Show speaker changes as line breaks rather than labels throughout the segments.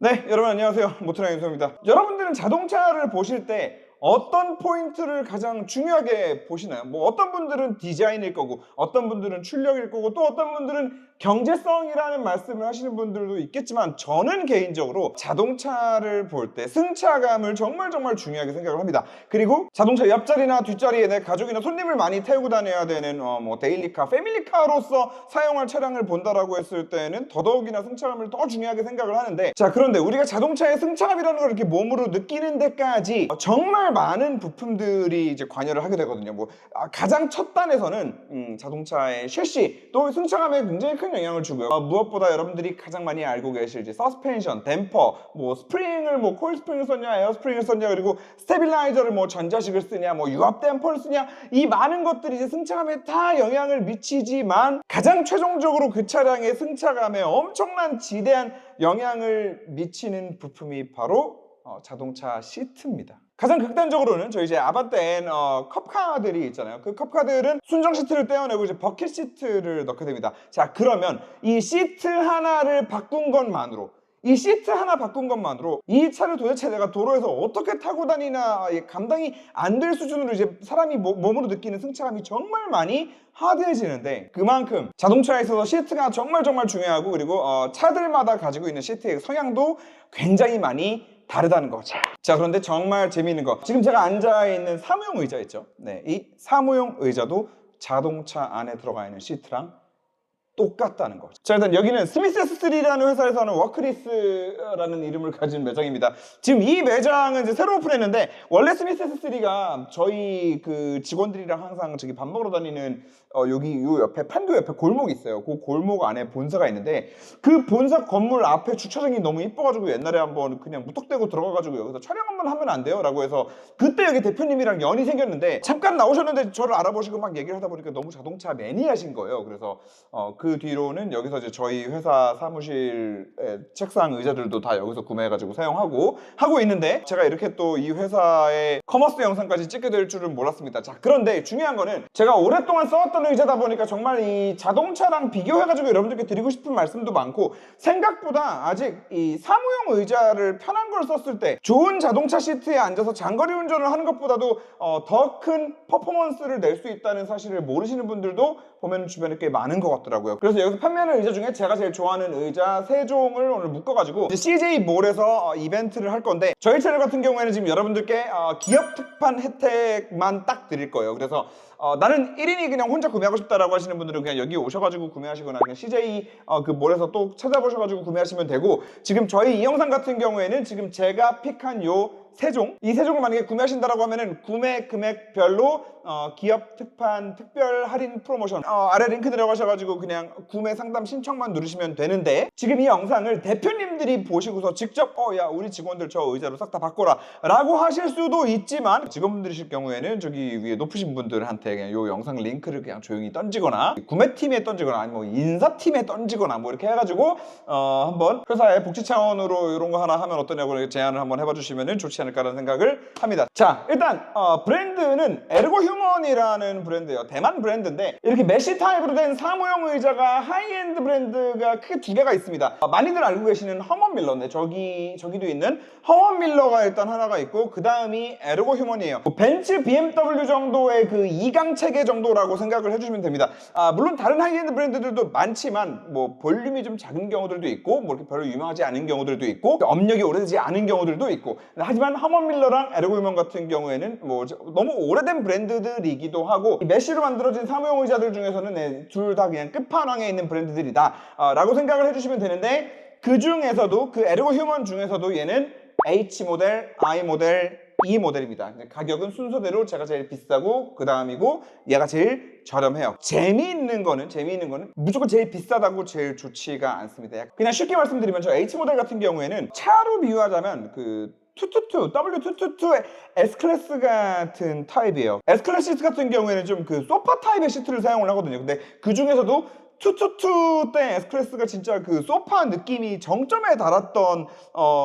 네, 여러분 안녕하세요. 모토랑 윤소입니다. 여러분들은 자동차를 보실 때 어떤 포인트를 가장 중요하게 보시나요? 뭐 어떤 분들은 디자인일 거고, 어떤 분들은 출력일 거고, 또 어떤 분들은 경제성이라는 말씀을 하시는 분들도 있겠지만, 저는 개인적으로 자동차를 볼 때 승차감을 정말 중요하게 생각을 합니다. 그리고 자동차 옆자리나 뒷자리에 내 가족이나 손님을 많이 태우고 다녀야 되는 뭐 데일리카, 패밀리카로서 사용할 차량을 본다라고 했을 때는 더더욱이나 승차감을 더 중요하게 생각을 하는데, 자, 그런데 우리가 자동차의 승차감이라는 걸 이렇게 몸으로 느끼는 데까지 정말 많은 부품들이 이제 관여를 하게 되거든요. 가장 첫 단에서는 자동차의 셰시 또 승차감에 굉장히 큰 영향을 주고요. 무엇보다 여러분들이 가장 많이 알고 계실 이제 서스펜션, 댐퍼, 뭐 스프링을 뭐 코일 스프링을 썼냐, 에어 스프링을 썼냐, 그리고 스테빌라이저를 뭐 전자식을 쓰냐, 뭐 유압 댐퍼를 쓰냐, 이 많은 것들이 이제 승차감에 다 영향을 미치지만 가장 최종적으로 그 차량의 승차감에 엄청난 지대한 영향을 미치는 부품이 바로 자동차 시트입니다. 가장 극단적으로는 저희 이제 아반떼 N 컵카들이 있잖아요. 그 컵카들은 순정 시트를 떼어내고 이제 버킷 시트를 넣게 됩니다. 자, 그러면 이 시트 하나를 바꾼 것만으로, 이 시트 하나 바꾼 것만으로 이 차를 도대체 내가 도로에서 어떻게 타고 다니나 감당이 안 될 수준으로 이제 사람이 몸으로 느끼는 승차감이 정말 많이 하드해지는데, 그만큼 자동차에 있어서 시트가 정말 중요하고, 그리고 차들마다 가지고 있는 시트의 성향도 굉장히 많이 다르다는 거죠. 자, 그런데 정말 재미있는 거, 지금 제가 앉아있는 사무용 의자 있죠. 네, 이 사무용 의자도 자동차 안에 들어가 있는 시트랑 똑같다는 거죠. 자, 일단 여기는 스미스 S3라는 회사에서 하는 워크리스라는 이름을 가진 매장입니다. 지금 이 매장은 이제 새로 오픈했는데, 원래 스미스 S3가 저희 그 직원들이랑 항상 저기 밥 먹으러 다니는 여기 요 옆에 판교 옆에 골목이 있어요. 그 골목 안에 본사가 있는데, 그 본사 건물 앞에 주차장이 너무 이뻐가지고 옛날에 한번 그냥 무턱대고 들어가가지고 여기서 촬영 한번 하면 안 돼요? 라고 해서 그때 여기 대표님이랑 연이 생겼는데, 잠깐 나오셨는데 저를 알아보시고 막 얘기를 하다 보니까 너무 자동차 매니아신 거예요. 그래서 그 뒤로는 여기서 이제 저희 회사 사무실의 책상 의자들도 다 여기서 구매해가지고 사용하고 하고 있는데, 제가 이렇게 또 이 회사의 커머스 영상까지 찍게 될 줄은 몰랐습니다. 자, 그런데 중요한 거는 제가 오랫동안 써왔던 의자다 보니까 정말 이 자동차랑 비교해가지고 여러분들께 드리고 싶은 말씀도 많고, 생각보다 아직 이 사무용 의자를 편한 걸 썼을 때 좋은 자동차 시트에 앉아서 장거리 운전을 하는 것보다도 더 큰 퍼포먼스를 낼 수 있다는 사실을 모르시는 분들도 보면 주변에 꽤 많은 것 같더라고요. 그래서 여기서 판매하는 의자 중에 제가 제일 좋아하는 의자 3종을 오늘 묶어가지고 CJ몰에서 이벤트를 할 건데, 저희 채널 같은 경우에는 지금 여러분들께 기업 특판 혜택만 딱 드릴 거예요. 그래서 나는 1인이 그냥 혼자 구매하고 싶다라고 하시는 분들은 그냥 여기 오셔가지고 구매하시거나 그냥 CJ 그 몰에서 또 찾아보셔가지고 구매하시면 되고, 지금 저희 이 영상 같은 경우에는 지금 제가 픽한 요 3종, 이 3종을 만약에 구매하신다라고 하면은 구매 금액별로 기업 특판 특별 할인 프로모션 아래 링크 들어가셔가지고 그냥 구매 상담 신청만 누르시면 되는데, 지금 이 영상을 대표님들이 보시고서 직접 야, 우리 직원들 저 의자로 싹 다 바꿔라 라고 하실 수도 있지만, 직원분들이실 경우에는 저기 위에 높으신 분들한테 그냥 요 영상 링크를 그냥 조용히 던지거나 구매팀에 던지거나 아니면 뭐 인사팀에 던지거나 뭐 이렇게 해가지고 한번 회사의 복지 차원으로 이런 거 하나 하면 어떠냐고 제안을 한번 해봐 주시면 좋지 않을까라는 생각을 합니다. 자, 일단 브랜드는 에르고 휴먼이라는 브랜드예요. 대만 브랜드인데, 이렇게 메쉬 타입으로 된 사무용 의자가 하이엔드 브랜드가 크게 2개가 있습니다. 많이들 알고 계시는 허먼 밀러인데, 저기도 있는 허먼 밀러가 일단 하나가 있고, 그 다음이 에르고 휴먼이에요. 벤츠, BMW 정도의 그 2강 체계 정도라고 생각을 해주시면 됩니다. 물론 다른 하이엔드 브랜드들도 많지만 뭐 볼륨이 좀 작은 경우들도 있고, 뭐 이렇게 별로 유명하지 않은 경우들도 있고, 업력이 오래되지 않은 경우들도 있고, 하지만 허먼 밀러랑 에르고 휴먼 같은 경우에는 뭐 너무 오래된 브랜드들이기도 하고, 이 메쉬로 만들어진 사무용 의자들 중에서는 둘 다 그냥 끝판왕에 있는 브랜드들이다 라고 생각을 해주시면 되는데, 그 중에서도 그 에르고 휴먼 중에서도 얘는 H 모델, I 모델, E 모델입니다. 가격은 순서대로 제가 제일 비싸고 그 다음이고 얘가 제일 저렴해요. 재미있는 거는 무조건 제일 비싸다고 제일 좋지가 않습니다. 그냥 쉽게 말씀드리면 저 H 모델 같은 경우에는 차로 비유하자면 그 W222의 S클래스 같은 타입이에요. S클래스 시트 같은 경우에는 좀 그 소파 타입의 시트를 사용을 하거든요. 근데 그 중에서도 222 때 S클래스가 진짜 그 소파 느낌이 정점에 달았던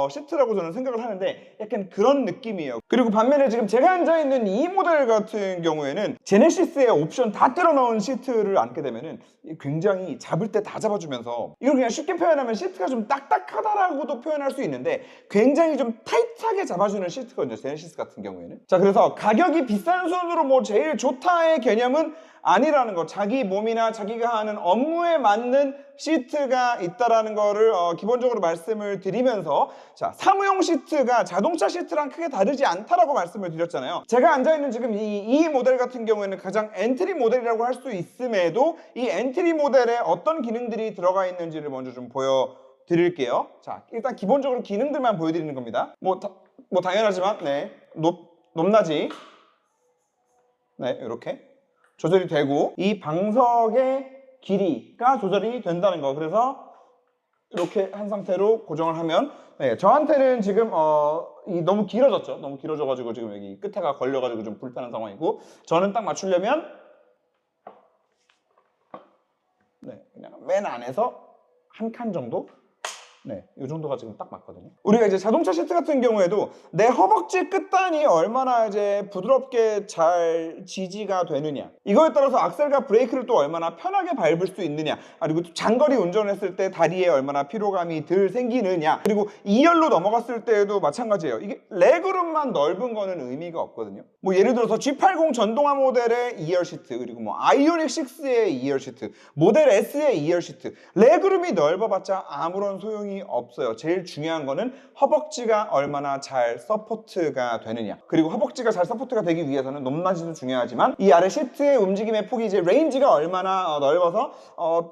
시트라고 저는 생각을 하는데 약간 그런 느낌이에요. 그리고 반면에 지금 제가 앉아있는 이 모델 같은 경우에는 제네시스의 옵션 다 때려 넣은 시트를 앉게 되면은 굉장히 잡을 때 다 잡아주면서, 이걸 그냥 쉽게 표현하면 시트가 좀 딱딱하다라고도 표현할 수 있는데 굉장히 좀 타이트하게 잡아주는 시트거든요, 제네시스 같은 경우에는. 자, 그래서 가격이 비싼 순으로 뭐 제일 좋다의 개념은 아니라는 거, 자기 몸이나 자기가 하는 업무에 맞는 시트가 있다라는 거를 기본적으로 말씀을 드리면서, 자, 사무용 시트가 자동차 시트랑 크게 다르지 않다라고 말씀을 드렸잖아요. 제가 앉아있는 지금 이 모델 같은 경우에는 가장 엔트리 모델이라고 할 수 있음에도 이 엔트리 모델에 어떤 기능들이 들어가 있는지를 먼저 좀 보여드릴게요. 자, 일단 기본적으로 기능들만 보여드리는 겁니다. 뭐 당연하지만 높낮이 이렇게 조절이 되고, 이 방석의 길이가 조절이 된다는 거. 그래서 이렇게 한 상태로 고정을 하면, 저한테는 지금 너무 길어졌죠. 너무 길어져가지고 지금 여기 끝에가 걸려가지고 좀 불편한 상황이고, 저는 딱 맞추려면 그냥 맨 안에서 한 칸 정도, 이 정도가 지금 딱 맞거든요. 우리가 이제 자동차 시트 같은 경우에도 내 허벅지 끝단이 얼마나 이제 부드럽게 잘 지지가 되느냐, 이거에 따라서 악셀과 브레이크를 또 얼마나 편하게 밟을 수 있느냐, 그리고 또 장거리 운전을 했을 때 다리에 얼마나 피로감이 덜 생기느냐, 그리고 2열로 넘어갔을 때에도 마찬가지예요. 이게 레그룸만 넓은 거는 의미가 없거든요. 뭐 예를 들어서 G80 전동화 모델의 2열 시트, 그리고 뭐 아이오닉 6의 2열 시트, 모델 S의 2열 시트, 레그룸이 넓어봤자 아무런 소용이 없어요. 제일 중요한 거는 허벅지가 얼마나 잘 서포트가 되느냐, 그리고 허벅지가 잘 서포트가 되기 위해서는 높낮이도 중요하지만 이 아래 시트의 움직임의 폭이, 이제 레인지가 얼마나 넓어서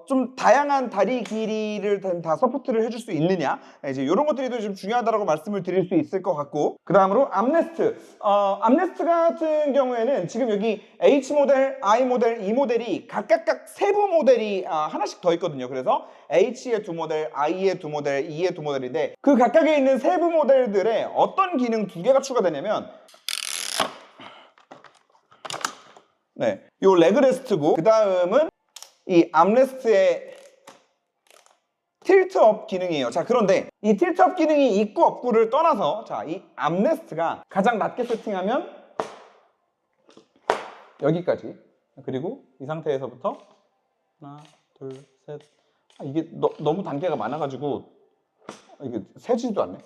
좀 다양한 다리 길이를 다 서포트를 해줄 수 있느냐, 이제 이런 것들이 좀 중요하다고 말씀을 드릴 수 있을 것 같고, 그 다음으로 암레스트. 암레스트 같은 경우에는 지금 여기 H 모델, I 모델, E 모델이 각각 세부 모델이 하나씩 더 있거든요. 그래서 H의 두 모델, I의 두 모델, E의 두 모델인데, 그 각각에 있는 세부 모델들의 어떤 기능 두 개가 추가되냐면, 요 레그레스트고, 그 다음은 이 암레스트의 틸트업 기능이에요. 자, 그런데 이 틸트업 기능이 있고 없고를 떠나서, 자, 이 암레스트가 가장 낮게 세팅하면 여기까지, 그리고 이 상태에서부터 하나, 둘, 셋. 이게 너무 단계가 많아가지고 이게 세지도 않네.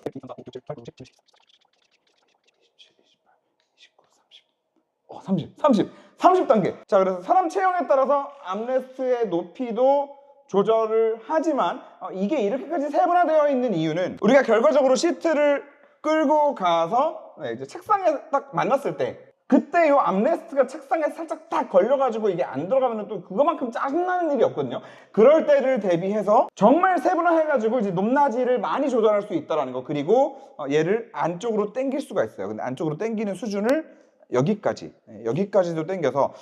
30단계. 자, 그래서 사람 체형에 따라서 암레스트의 높이도 조절을 하지만 이게 이렇게까지 세분화되어 있는 이유는, 우리가 결과적으로 시트를 끌고 가서 이제 책상에 딱 만났을 때, 그때 이 암레스트가 책상에 살짝 딱 걸려가지고 이게 안 들어가면 또 그거만큼 짜증나는 일이 없거든요. 그럴 때를 대비해서 정말 세분화해가지고 이제 높낮이를 많이 조절할 수 있다는 거. 그리고 얘를 안쪽으로 당길 수가 있어요. 근데 안쪽으로 당기는 수준을 여기까지도 당겨서,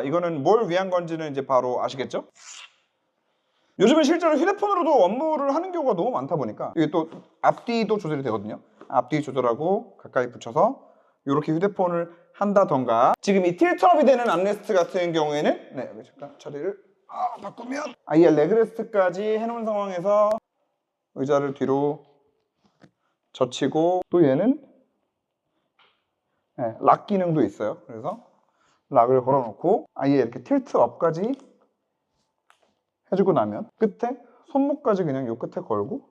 이거는 뭘 위한 건지는 이제 바로 아시겠죠? 요즘은 실제로 휴대폰으로도 업무를 하는 경우가 너무 많다 보니까 이게 또 앞뒤도 조절이 되거든요. 앞뒤 조절하고 가까이 붙여서 이렇게 휴대폰을 한다던가, 지금 이 틸트업이 되는 암레스트 같은 경우에는 잠깐 자리를 바꾸면 아예 레그레스트까지 해놓은 상황에서 의자를 뒤로 젖히고, 또 얘는 락 기능도 있어요. 그래서 락을 걸어놓고 아예 이렇게 틸트업까지 해주고 나면 끝에 손목까지 그냥 요 끝에 걸고,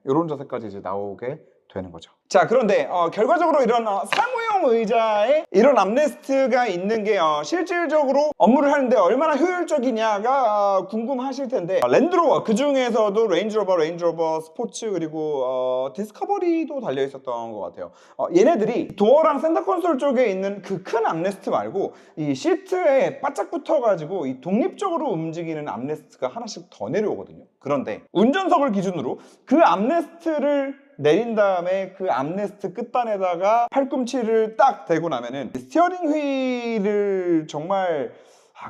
이런 자세까지 이제 나오게 되는 거죠. 자, 그런데 결과적으로 이런 사무용 의자에 이런 암레스트가 있는 게 실질적으로 업무를 하는데 얼마나 효율적이냐가 궁금하실 텐데, 랜드로버, 그 중에서도 레인지로버 스포츠, 그리고 디스커버리도 달려 있었던 것 같아요. 얘네들이 도어랑 센터 콘솔 쪽에 있는 그 큰 암레스트 말고 이 시트에 바짝 붙어가지고 이 독립적으로 움직이는 암레스트가 하나씩 더 내려오거든요. 그런데 운전석을 기준으로 그 암레스트를 내린 다음에 그 암레스트 끝단에다가 팔꿈치를 딱 대고 나면은 스티어링 휠을 정말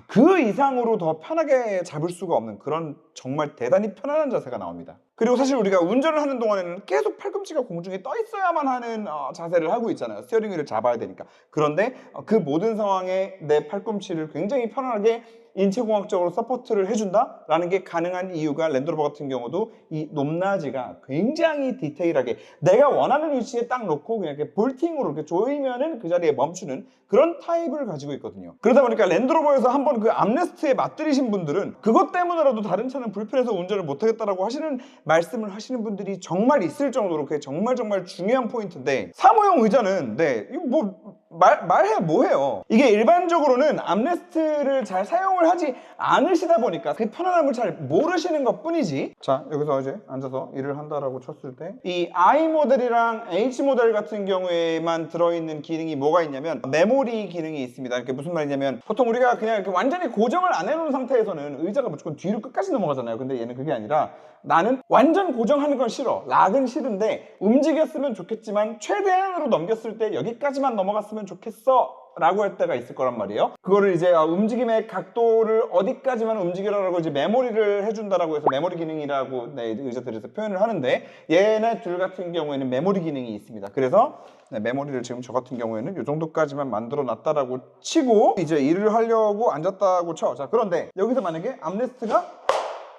그 이상으로 더 편하게 잡을 수가 없는 그런 정말 대단히 편안한 자세가 나옵니다. 그리고 사실 우리가 운전을 하는 동안에는 계속 팔꿈치가 공중에 떠 있어야만 하는 자세를 하고 있잖아요. 스티어링 휠을 잡아야 되니까. 그런데 그 모든 상황에 내 팔꿈치를 굉장히 편안하게 인체공학적으로 서포트를 해준다라는 게 가능한 이유가 랜드로버 같은 경우도 이 높낮이가 굉장히 디테일하게 내가 원하는 위치에 딱 놓고 그냥 이렇게 볼팅으로 이렇게 조이면은 그 자리에 멈추는 그런 타입을 가지고 있거든요. 그러다 보니까 랜드로버에서 한번 그 암레스트에 맞들이신 분들은 그것 때문에라도 다른 차는 불편해서 운전을 못하겠다라고 하시는 말씀을 하시는 분들이 정말 있을 정도로 그게 정말 중요한 포인트인데, 사모용 의자는 이거 뭐 말해 뭐해요. 이게 일반적으로는 암레스트를 잘 사용을 하지 않으시다 보니까 그 편안함을 잘 모르시는 것 뿐이지. 자, 여기서 이제 앉아서 일을 한다라고 쳤을 때 이 I 모델이랑 H 모델 같은 경우에만 들어있는 기능이 뭐가 있냐면 메모리 기능이 있습니다. 이게 무슨 말이냐면, 보통 우리가 그냥 이렇게 완전히 고정을 안 해놓은 상태에서는 의자가 무조건 뒤로 끝까지 넘어가잖아요. 근데 얘는 그게 아니라 나는 완전 고정하는 건 싫어, 락은 싫은데 움직였으면 좋겠지만 최대한으로 넘겼을 때 여기까지만 넘어갔으면 좋겠어 라고 할 때가 있을 거란 말이에요. 그거를 이제 움직임의 각도를 어디까지만 움직여라라고 이제 메모리를 해준다라고 해서 메모리 기능이라고 의자들에서 표현을 하는데, 얘네 둘 같은 경우에는 메모리 기능이 있습니다. 그래서 메모리를 지금 저 같은 경우에는 이 정도까지만 만들어 놨다라고 치고 이제 일을 하려고 앉았다고 쳐. 자, 그런데 여기서 만약에 암레스트가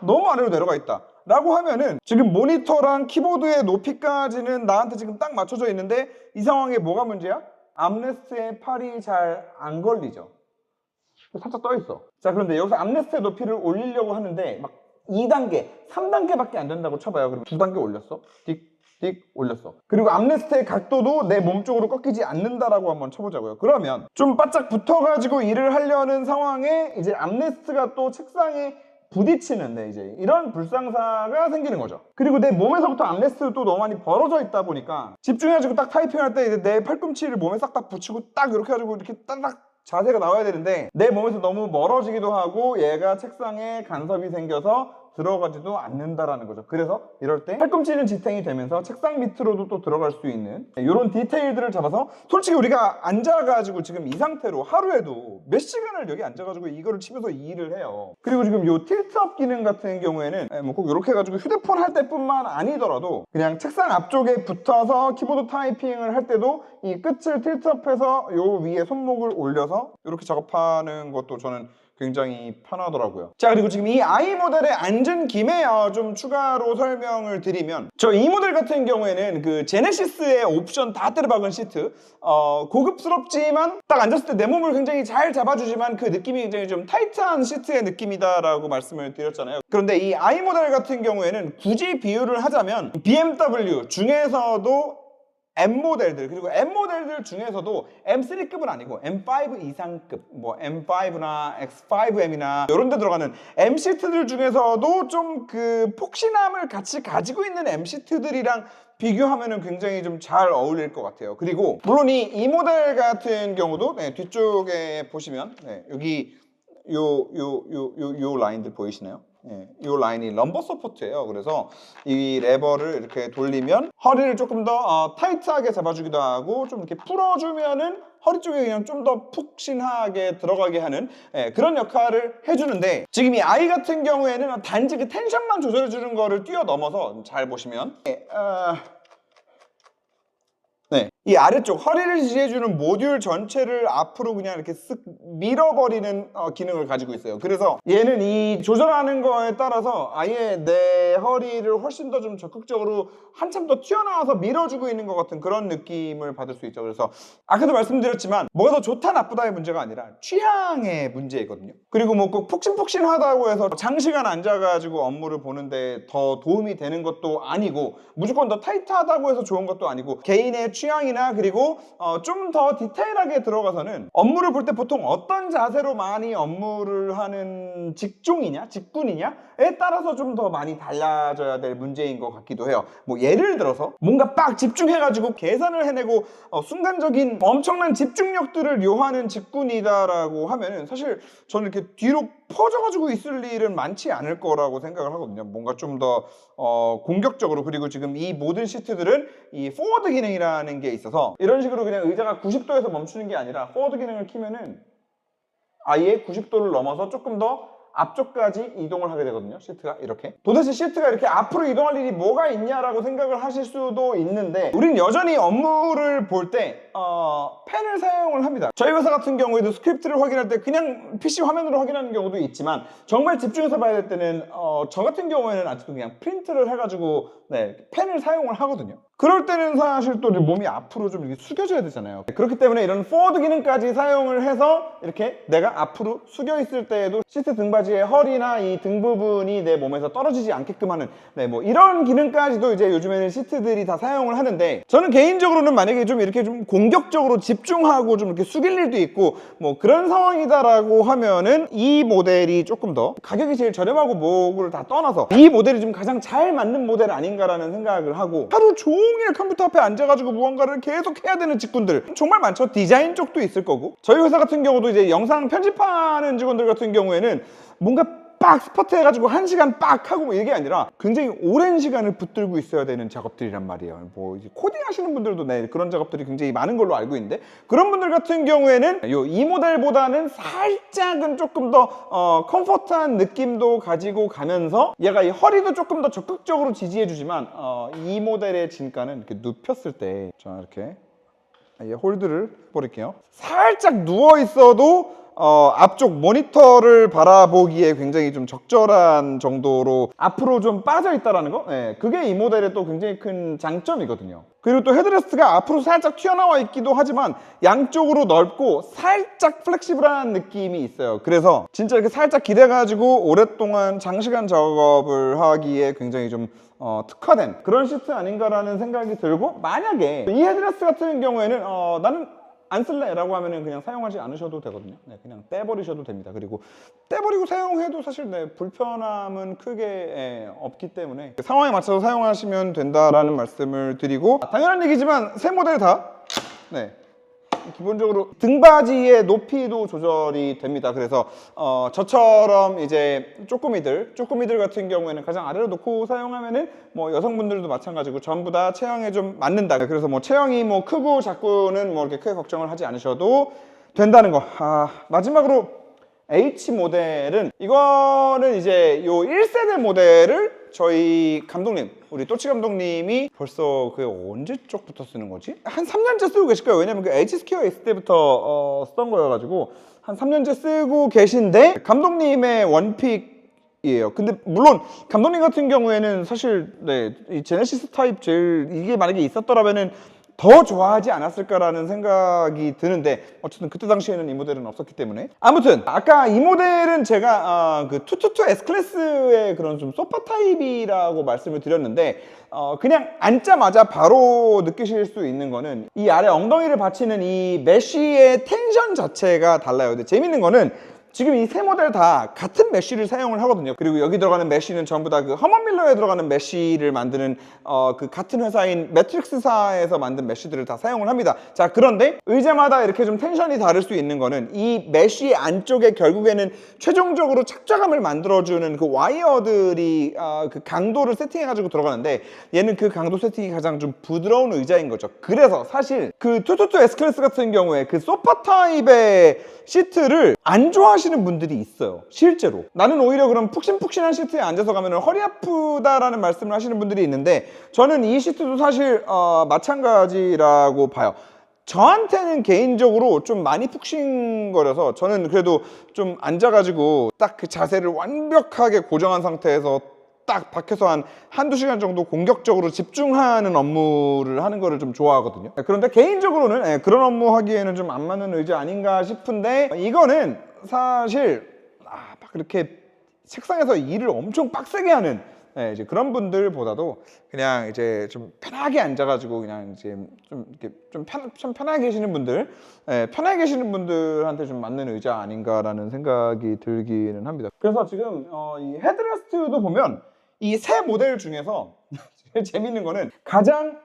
너무 아래로 내려가 있다 라고 하면은 지금 모니터랑 키보드의 높이까지는 나한테 지금 딱 맞춰져 있는데 이 상황에 뭐가 문제야? 암레스트에 팔이 잘 안 걸리죠. 살짝 떠 있어. 자, 그런데 여기서 암레스트의 높이를 올리려고 하는데 막 2단계, 3단계밖에 안 된다고 쳐봐요. 그럼 2단계 올렸어. 띡 올렸어. 그리고 암레스트의 각도도 내 몸 쪽으로 꺾이지 않는다라고 한번 쳐보자고요. 그러면 좀 바짝 붙어가지고 일을 하려는 상황에 이제 암레스트가 또 책상에 부딪히는데 이제 이런 불상사가 생기는 거죠. 그리고 내 몸에서부터 암레스트도 또 너무 많이 벌어져 있다 보니까 집중해가지고 딱 타이핑할 때 이제 내 팔꿈치를 몸에 싹 딱 붙이고 딱 이렇게 해가지고 이렇게 딱딱 자세가 나와야 되는데 내 몸에서 너무 멀어지기도 하고 얘가 책상에 간섭이 생겨서 들어가지도 않는다라는 거죠. 그래서 이럴 때 팔꿈치는 지탱이 되면서 책상 밑으로도 또 들어갈 수 있는 이런 디테일들을 잡아서, 솔직히 우리가 앉아가지고 지금 이 상태로 하루에도 몇 시간을 여기 앉아가지고 이거를 치면서 이 일을 해요. 그리고 지금 요 틸트업 기능 같은 경우에는 뭐 꼭 이렇게 해가지고 휴대폰 할 때뿐만 아니더라도 그냥 책상 앞쪽에 붙어서 키보드 타이핑을 할 때도 이 끝을 틸트업해서 요 위에 손목을 올려서 이렇게 작업하는 것도 저는 굉장히 편하더라고요. 자, 그리고 지금 이 I 모델에 앉은 김에 좀 추가로 설명을 드리면, 저 이 모델 같은 경우에는 그 제네시스의 옵션 다 때려박은 시트, 고급스럽지만 딱 앉았을 때 내 몸을 굉장히 잘 잡아주지만 그 느낌이 굉장히 좀 타이트한 시트의 느낌이다라고 말씀을 드렸잖아요. 그런데 이 I 모델 같은 경우에는 굳이 비유를 하자면 BMW 중에서도 M 모델들, 그리고 M 모델들 중에서도 M3급은 아니고 M5 이상급, 뭐 M5나 X5M이나 이런 데 들어가는 M 시트들 중에서도 좀 그 폭신함을 같이 가지고 있는 M 시트들이랑 비교하면은 굉장히 좀 잘 어울릴 것 같아요. 그리고 물론 이 모델 같은 경우도 뒤쪽에 보시면 여기 요 라인들 보이시나요? 이 라인이 럼버 서포트예요. 그래서 이 레버를 이렇게 돌리면 허리를 조금 더 타이트하게 잡아주기도 하고, 좀 이렇게 풀어주면은 허리 쪽에 그냥 좀 더 푹신하게 들어가게 하는 그런 역할을 해주는데, 지금 이 아이 같은 경우에는 단지 그 텐션만 조절해주는 거를 뛰어넘어서 잘 보시면 이 아래쪽 허리를 지지해주는 모듈 전체를 앞으로 그냥 이렇게 쓱 밀어버리는 기능을 가지고 있어요. 그래서 얘는 이 조절하는 거에 따라서 아예 내 허리를 훨씬 더 좀 적극적으로 한참 더 튀어나와서 밀어주고 있는 것 같은 그런 느낌을 받을 수 있죠. 그래서 아까도 말씀드렸지만 뭐가 더 좋다 나쁘다의 문제가 아니라 취향의 문제이거든요. 그리고 뭐 꼭 폭신폭신하다고 해서 장시간 앉아가지고 업무를 보는데 더 도움이 되는 것도 아니고, 무조건 더 타이트하다고 해서 좋은 것도 아니고, 개인의 취향이나 그리고 좀 더 디테일하게 들어가서는 업무를 볼 때 보통 어떤 자세로 많이 업무를 하는 직종이냐 직군이냐에 따라서 좀 더 많이 달라져야 될 문제인 것 같기도 해요. 뭐 예를 들어서 뭔가 빡 집중해가지고 계산을 해내고 순간적인 엄청난 집중력들을 요하는 직군이다라고 하면은 사실 저는 이렇게 뒤로 퍼져가지고 있을 일은 많지 않을 거라고 생각을 하거든요. 뭔가 좀 더 공격적으로, 그리고 지금 이 모든 시트들은 이 포워드 기능이라는 게 있어서 이런 식으로 그냥 의자가 90도에서 멈추는 게 아니라 포워드 기능을 키면은 아예 90도를 넘어서 조금 더 앞쪽까지 이동을 하게 되거든요. 시트가 이렇게. 도대체 시트가 이렇게 앞으로 이동할 일이 뭐가 있냐라고 생각을 하실 수도 있는데, 우린 여전히 업무를 볼 때 펜을 사용을 합니다. 저희 회사 같은 경우에도 스크립트를 확인할 때 그냥 PC 화면으로 확인하는 경우도 있지만, 정말 집중해서 봐야 될 때는 저 같은 경우에는 아직도 그냥 프린트를 해가지고 펜을 사용을 하거든요. 그럴 때는 사실 또 몸이 앞으로 좀 이렇게 숙여져야 되잖아요. 그렇기 때문에 이런 포워드 기능까지 사용을 해서 이렇게 내가 앞으로 숙여 있을 때에도 시트 등받이의 허리나 이 등 부분이 내 몸에서 떨어지지 않게끔 하는 뭐 이런 기능까지도 이제 요즘에는 시트들이 다 사용을 하는데, 저는 개인적으로는 만약에 좀 이렇게 좀 공격적으로 집중하고 좀 이렇게 숙일 일도 있고 뭐 그런 상황이다라고 하면은 이 모델이 조금 더 가격이 제일 저렴하고 뭐를 다 떠나서 이 모델이 좀 가장 잘 맞는 모델 아닌가라는 생각을 하고, 하루 종일 컴퓨터 앞에 앉아가지고 무언가를 계속 해야 되는 직군들 정말 많죠. 디자인 쪽도 있을 거고, 저희 회사 같은 경우도 이제 영상 편집하는 직원들 같은 경우에는 뭔가 빡 스퍼트 해가지고 1시간 빡 하고 뭐 이게 아니라 굉장히 오랜 시간을 붙들고 있어야 되는 작업들이란 말이에요. 뭐 이제 코딩 하시는 분들도 그런 작업들이 굉장히 많은 걸로 알고 있는데, 그런 분들 같은 경우에는 이 모델보다는 살짝은 조금 더 컴포트한 느낌도 가지고 가면서 얘가 이 허리도 조금 더 적극적으로 지지해주지만 이 모델의 진가는 이렇게 눕혔을 때, 자 이렇게 홀드를 버릴게요. 살짝 누워 있어도 앞쪽 모니터를 바라보기에 굉장히 좀 적절한 정도로 앞으로 좀 빠져 있다라는 거, 그게 이 모델의 또 굉장히 큰 장점이거든요. 그리고 또 헤드레스트가 앞으로 살짝 튀어나와 있기도 하지만 양쪽으로 넓고 살짝 플렉시블한 느낌이 있어요. 그래서 진짜 이렇게 살짝 기대가지고 오랫동안 장시간 작업을 하기에 굉장히 좀 특화된 그런 시트 아닌가라는 생각이 들고, 만약에 이 헤드레스트 같은 경우에는 나는 안 쓸래 라고 하면은 그냥 사용하지 않으셔도 되거든요. 그냥 떼버리셔도 됩니다. 그리고 떼버리고 사용해도 사실 불편함은 크게 없기 때문에 상황에 맞춰서 사용하시면 된다라는 말씀을 드리고, 당연한 얘기지만 새 모델 다 기본적으로 등받이의 높이도 조절이 됩니다. 그래서 저처럼 이제 쪼꼬미들 같은 경우에는 가장 아래로 놓고 사용하면은 뭐 여성분들도 마찬가지고 전부 다 체형에 좀 맞는다. 그래서 뭐 체형이 뭐 크고 작고는 뭐 이렇게 크게 걱정을 하지 않으셔도 된다는 거. 마지막으로 H 모델은, 이거는 이제 요 1세대 모델을 저희 감독님, 우리 또치 감독님이 벌써 그 언제 쪽부터 쓰는 거지? 한 3년째 쓰고 계실 거예요. 왜냐면 그 H스퀘어 S 때부터 쓰던 거여가지고 한 3년째 쓰고 계신데, 감독님의 원픽이에요. 근데 물론 감독님 같은 경우에는 사실 이 제네시스 타입 제일 이게 만약에 있었더라면은 더 좋아하지 않았을까라는 생각이 드는데, 어쨌든 그때 당시에는 이 모델은 없었기 때문에. 아무튼 아까 이 모델은 제가 그 222 S클래스의 그런 좀 소파 타입이라고 말씀을 드렸는데, 그냥 앉자마자 바로 느끼실 수 있는 거는 이 아래 엉덩이를 받치는 이 메쉬의 텐션 자체가 달라요. 근데 재밌는 거는 지금 이 세 모델 다 같은 메쉬를 사용을 하거든요. 그리고 여기 들어가는 메쉬는 전부 다 그 허먼 밀러에 들어가는 메쉬를 만드는 그 같은 회사인 매트릭스사에서 만든 메쉬들을 다 사용을 합니다. 자, 그런데 의자마다 이렇게 좀 텐션이 다를 수 있는 거는 이 메쉬 안쪽에 결국에는 최종적으로 착좌감을 만들어주는 그 와이어들이 그 강도를 세팅해가지고 들어가는데, 얘는 그 강도 세팅이 가장 좀 부드러운 의자인 거죠. 그래서 사실 그 222 S클래스 같은 경우에 그 소파 타입의 시트를 안 좋아하시는 분들이 있어요. 실제로 나는 오히려 그런 푹신푹신한 시트에 앉아서 가면 허리 아프다라는 말씀을 하시는 분들이 있는데, 저는 이 시트도 사실 마찬가지라고 봐요. 저한테는 개인적으로 좀 많이 푹신거려서, 저는 그래도 좀 앉아가지고 딱 그 자세를 완벽하게 고정한 상태에서 딱 밖에서 한두 시간 정도 공격적으로 집중하는 업무를 하는 거를 좀 좋아하거든요. 그런데 개인적으로는 그런 업무 하기에는 좀 안 맞는 의자 아닌가 싶은데, 이거는 사실 막 그렇게 책상에서 일을 엄청 빡세게 하는 이제 그런 분들보다도 그냥 이제 좀 편하게 앉아가지고 그냥 이제 좀 이렇게 좀 편하게 계시는 분들, 편하게 계시는 분들한테 좀 맞는 의자 아닌가라는 생각이 들기는 합니다. 그래서 지금 이 헤드레스트도 보면 이 세 모델 중에서 제일 재밌는 거는 가장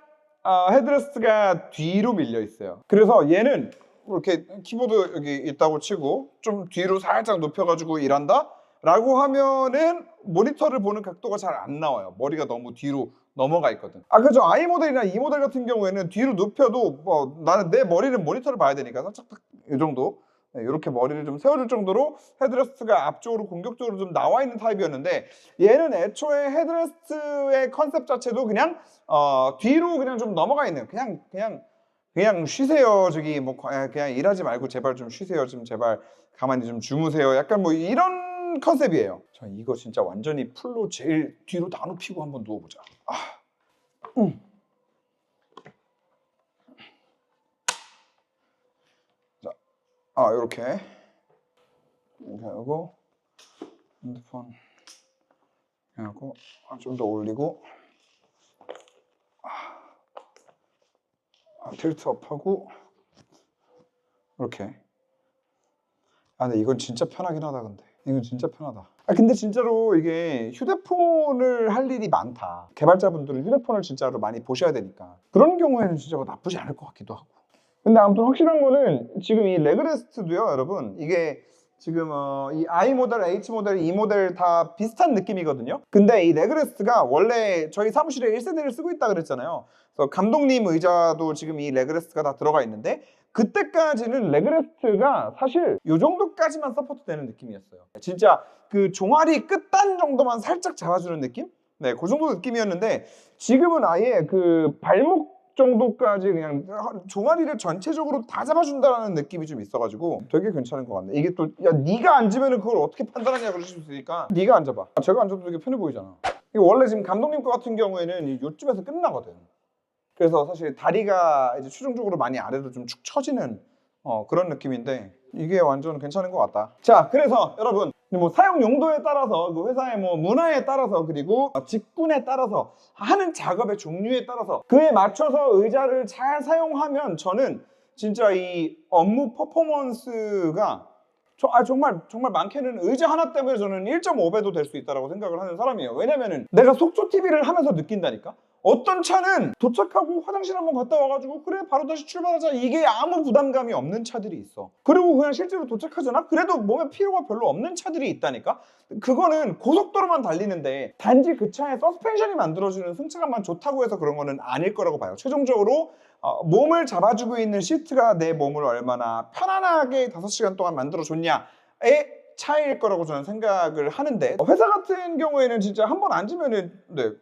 헤드레스트가 뒤로 밀려 있어요. 그래서 얘는 이렇게 키보드 여기 있다고 치고 좀 뒤로 살짝 눕혀가지고 일한다 라고 하면은 모니터를 보는 각도가 잘 안 나와요. 머리가 너무 뒤로 넘어가 있거든. 그죠. I 모델이나 E 모델 같은 경우에는 뒤로 눕혀도 뭐 나는 내 머리는 모니터를 봐야 되니까 살짝 이 정도 네, 이렇게 머리를 좀 세워줄 정도로 헤드레스트가 앞쪽으로 공격적으로 좀 나와 있는 타입이었는데, 얘는 애초에 헤드레스트의 컨셉 자체도 그냥 뒤로 그냥 좀 넘어가 있는, 그냥 쉬세요. 저기 뭐 그냥 일하지 말고 제발 좀 쉬세요. 좀 제발 가만히 좀 주무세요. 약간 뭐 이런 컨셉이에요. 자, 이거 진짜 완전히 풀로 제일 뒤로 다 눕히고 한번 누워보자. 자, 이렇게 하고 핸드폰 하고 좀 더 올리고 틸트업하고 이렇게. 근데 이건 진짜 편하긴 하다. 근데 이건 진짜 편하다. 근데 진짜로 이게 휴대폰을 할 일이 많다. 개발자분들은 휴대폰을 진짜로 많이 보셔야 되니까 그런 경우에는 진짜 나쁘지 않을 것 같기도 하고. 근데 아무튼 확실한 거는 지금 이 레그레스트도요, 여러분, 이게 지금 이 I 모델, H 모델, E 모델 다 비슷한 느낌이거든요. 근데 이 레그레스트가 원래 저희 사무실에 1세대를 쓰고 있다 그랬잖아요. 그래서 감독님 의자도 지금 이 레그레스트가 다 들어가 있는데, 그때까지는 레그레스트가 사실 이 정도까지만 서포트되는 느낌이었어요. 진짜 그 종아리 끝단 정도만 살짝 잡아주는 느낌? 네, 그 정도 느낌이었는데, 지금은 아예 그 발목 정도까지 그냥 종아리를 전체적으로 다 잡아준다는 느낌이 좀 있어가지고 되게 괜찮은 것 같네. 이게 또, 야, 네가 앉으면 그걸 어떻게 판단하냐 그러실 수 있으니까 네가 앉아봐. 제가 앉아도 되게 편해 보이잖아. 이게 원래 지금 감독님 거 같은 경우에는 이쯤에서 끝나거든. 그래서 사실 다리가 이제 최종적으로 많이 아래로 좀 축 처지는 그런 느낌인데, 이게 완전 괜찮은 것 같다. 자, 그래서 여러분, 뭐 사용 용도에 따라서, 그 회사의 뭐 문화에 따라서, 그리고 직군에 따라서, 하는 작업의 종류에 따라서 그에 맞춰서 의자를 잘 사용하면 저는 진짜 이 업무 퍼포먼스가 정말 많게는 의자 하나 때문에 저는 1.5배도 될 수 있다고 생각을 하는 사람이에요. 왜냐면은 내가 속초 TV를 하면서 느낀다니까. 어떤 차는 도착하고 화장실 한번 갔다 와가지고 그래 바로 다시 출발하자, 이게 아무 부담감이 없는 차들이 있어. 그리고 그냥 실제로 도착하잖아. 그래도 몸에 피로가 별로 없는 차들이 있다니까. 그거는 고속도로만 달리는데 단지 그 차의 서스펜션이 만들어주는 승차감만 좋다고 해서 그런 거는 아닐 거라고 봐요. 최종적으로 몸을 잡아주고 있는 시트가 내 몸을 얼마나 편안하게 5시간 동안 만들어줬냐의 차이일 거라고 저는 생각을 하는데, 회사 같은 경우에는 진짜 한번 앉으면은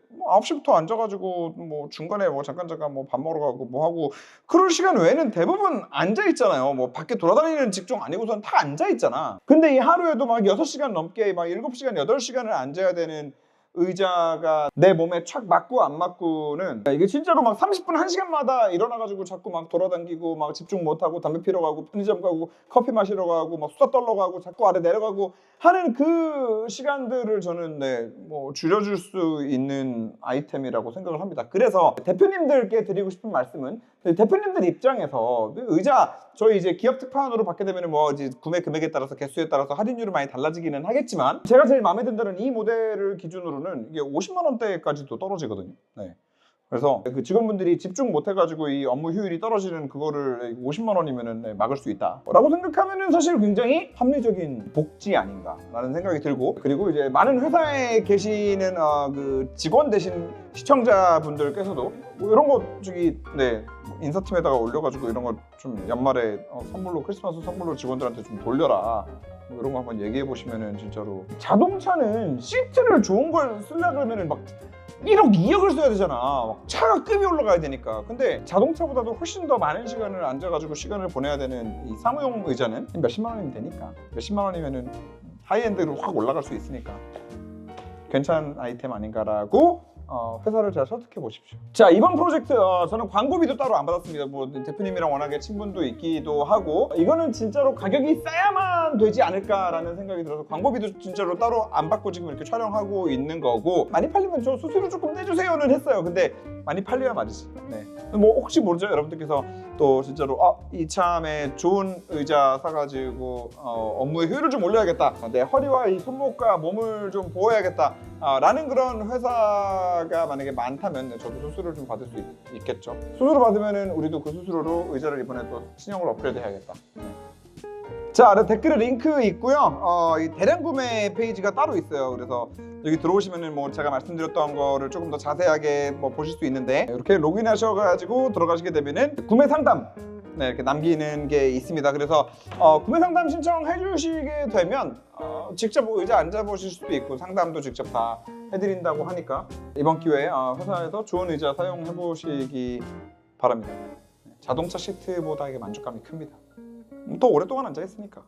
뭐 9시부터 앉아가지고 뭐 중간에 뭐 잠깐 뭐 밥 먹으러 가고 뭐 하고 그럴 시간 외에는 대부분 앉아 있잖아요. 뭐 밖에 돌아다니는 직종 아니고선 다 앉아 있잖아. 근데 이 하루에도 막 6시간 넘게 막 7시간, 8시간을 앉아야 되는 의자가 내 몸에 착 맞고 안 맞고는, 이게 진짜로 막 30분, 1시간마다 일어나가지고 자꾸 막 돌아다니고 막 집중 못하고 담배 피러 가고 편의점 가고 커피 마시러 가고 막 수다 떨러 가고 자꾸 아래 내려가고 하는 그 시간들을 저는 뭐 줄여줄 수 있는 아이템이라고 생각을 합니다. 그래서 대표님들께 드리고 싶은 말씀은, 대표님들 입장에서 의자 저희 이제 기업 특판으로 받게 되면 뭐 이제 구매 금액에 따라서 개수에 따라서 할인율이 많이 달라지기는 하겠지만, 제가 제일 마음에 든다는 이 모델을 기준으로는 이게 50만 원대까지도 떨어지거든요. 네. 그래서 그 직원분들이 집중 못 해가지고 이 업무 효율이 떨어지는 그거를 50만 원이면은 막을 수 있다라고 생각하면은 사실 굉장히 합리적인 복지 아닌가라는 생각이 들고, 그리고 이제 많은 회사에 계시는 그 직원 대신 시청자분들께서도 뭐 이런 거 인사팀에다가 올려가지고 이런 거 좀 연말에 선물로, 크리스마스 선물로 직원들한테 좀 돌려라, 뭐 이런 거 한번 얘기해 보시면은, 진짜로 자동차는 시트를 좋은 걸 쓰려 그러면은 막 1억, 2억을 써야 되잖아. 막 차가 급이 올라가야 되니까. 근데 자동차보다도 훨씬 더 많은 시간을 앉아가지고 시간을 보내야 되는 이 사무용 의자는 몇십만 원이면 되니까, 몇십만 원이면은 하이엔드로 확 올라갈 수 있으니까 괜찮은 아이템 아닌가라고 회사를 잘 설득해 보십시오. 자, 이번 프로젝트 저는 광고비도 따로 안 받았습니다. 뭐 대표님이랑 워낙에 친분도 있기도 하고, 이거는 진짜로 가격이 싸야만 되지 않을까라는 생각이 들어서 광고비도 진짜로 따로 안 받고 지금 이렇게 촬영하고 있는 거고, 많이 팔리면 저 수수료 조금 내주세요는 했어요. 근데 많이 팔려야 말이지. 네. 뭐 혹시 모르죠, 여러분들께서 또 진짜로 이참에 좋은 의자 사가지고 업무의 효율을 좀 올려야겠다, 내 허리와 이 손목과 몸을 좀 보호해야겠다 라는 그런 회사가 만약에 많다면 저도 수수료를 좀 받을 수 있겠죠. 수수료 받으면은 우리도 그 수수료로 의자를 이번에 또 신형으로 업그레이드 해야겠다. 자, 아래 댓글에 링크 있고요. 이 대량 구매 페이지가 따로 있어요. 그래서 여기 들어오시면은 뭐 제가 말씀드렸던 거를 조금 더 자세하게 뭐 보실 수 있는데, 이렇게 로그인 하셔가지고 들어가시게 되면은 구매 상담 네, 이렇게 남기는 게 있습니다. 그래서 구매 상담 신청해 주시게 되면 직접 의자 앉아 보실 수도 있고 상담도 직접 다 해드린다고 하니까 이번 기회에 회사에서 좋은 의자 사용해 보시기 바랍니다. 자동차 시트보다 이게 만족감이 큽니다. 더 오랫동안 앉아 있으니까.